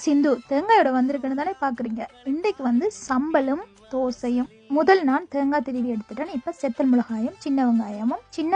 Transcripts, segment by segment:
சிந்து தேங்காயோட வந்திருக்குன்னு தானே பார்க்குறீங்க. இன்றைக்கு வந்து சம்பலும் தோசையும். முதல் நான் தேங்காய் திருவி எடுத்துட்டேன். இப்போ செத்தல் மிளகாயும் சின்ன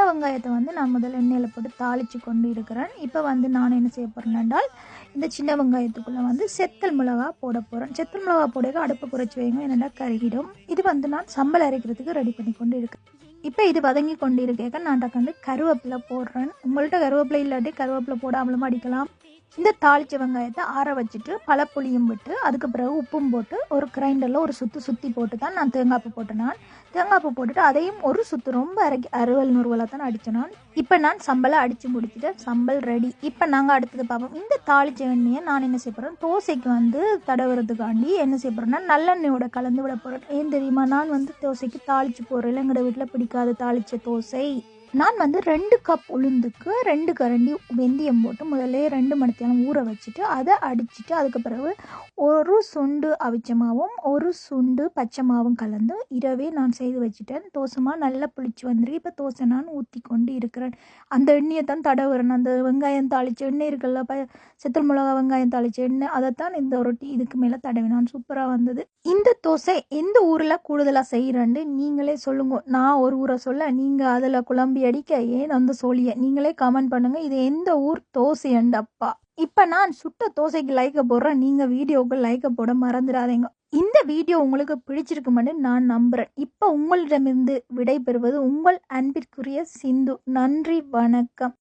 வெங்காயத்தை வந்து நான் முதல் எண்ணெயில் போட்டு தாளித்து கொண்டு இருக்கிறேன். இப்போ வந்து நான் என்ன செய்ய போகிறேன் என்றால் இந்த சின்ன வெங்காயத்துக்குள்ளே வந்து செத்தல் மிளகா போட போகிறேன். செத்தல் மிளகா போட அடுப்பை குறைச்சி வைங்க, என்னென்னா கருகிடும். இது வந்து நான் சம்பல் அரைக்கிறதுக்கு ரெடி பண்ணி கொண்டு இருக்கேன். இப்போ இது வதங்கி கொண்டு இருக்கேன். நான் டக்காந்து கருவேப்பிலை போடுறேன். உங்கள்கிட்ட கருவேப்பிலை இல்லாட்டி கருவேப்பிலை போடாமலும் அடிக்கலாம். இந்த தாளிச்ச வெங்காயத்தை ஆற வச்சுட்டு பழப்புளியும் விட்டு அதுக்கு பிறகு உப்பும் போட்டு ஒரு கிரைண்டரில் ஒரு சுற்றி போட்டு தான் நான் தேங்காய்ப்பு போட்டேன். தேங்காய்ப்பு போட்டுட்டு அதையும் ஒரு சுற்று ரொம்ப அறுவல் நுறுவலாக தான் அடித்தேன். இப்போ நான் சம்பளை அடித்து முடிச்சுட்டேன். சம்பல் ரெடி. இப்போ நாங்கள் அடுத்தது பார்ப்போம். இந்த தாளிச்ச எண்ணெயை நான் என்ன செய்ய போகிறேன், தோசைக்கு வந்து தடவுறதுக்காண்டி என்ன செய்ய போகிறேன்னா நல்லெண்ணெயோட கலந்து விட போகிறேன். ஏன் தெரியுமா, நான் வந்து தோசைக்கு தாளித்து போடுறேன். எங்களோட வீட்டில் பிடிக்காது தாளித்த தோசை. நான் வந்து 2 கப் உளுந்துக்கு 2 கரண்டி வெந்தயம் போட்டு முதல்ல 2 மணி நேரம் ஊற வச்சுட்டு அதை அடிச்சுட்டு அதுக்கு பிறகு ஒரு சுண்டு அவிச்ச மாவும் ஒரு சுண்டு பச்சை மாவும் கலந்து இரவே நான் செய்து வச்சுட்டேன். தோசைமா நல்லா புளிச்சு வந்துருக்கு. இப்போ தோசை நான் ஊற்றி கொண்டு இருக்கிறேன். அந்த எண்ணெயை தான் தடவுறேன். அந்த வெங்காயம் தாளித்த எண்ணெய் இருக்குல்ல, செத்தல் மிளகா வெங்காயம் தாளித்த எண்ணெய், அதைத்தான் இந்த ரொட்டி இதுக்கு மேலே தடவினான். சூப்பராக வந்தது. இந்த தோசை எந்த ஊரில் கூடுதலாக செய்கிறேன்னு நீங்களே சொல்லுங்க. நான் ஒரு ஊரை சொல்ல, நீங்கள் அதில் குழம்பு அடிக்க ஏன் அந்த சோழியை நீங்களே கமெண்ட் பண்ணுங்க. இது எந்த ஊர் தோசை அண்டப்பா. இப்போ நான் சுட்ட தோசைக்கு லைக்க போடுறேன். நீங்கள் வீடியோவுக்கு லைக்க போட மறந்துடாதீங்க. இந்த வீடியோ உங்களுக்கு பிடிச்சிருக்குமென்னு நான் நம்புகிறேன். இப்போ உங்களிடமிருந்து விடை பெறுவது உங்கள் அன்பிற்குரிய சிந்து. நன்றி, வணக்கம்.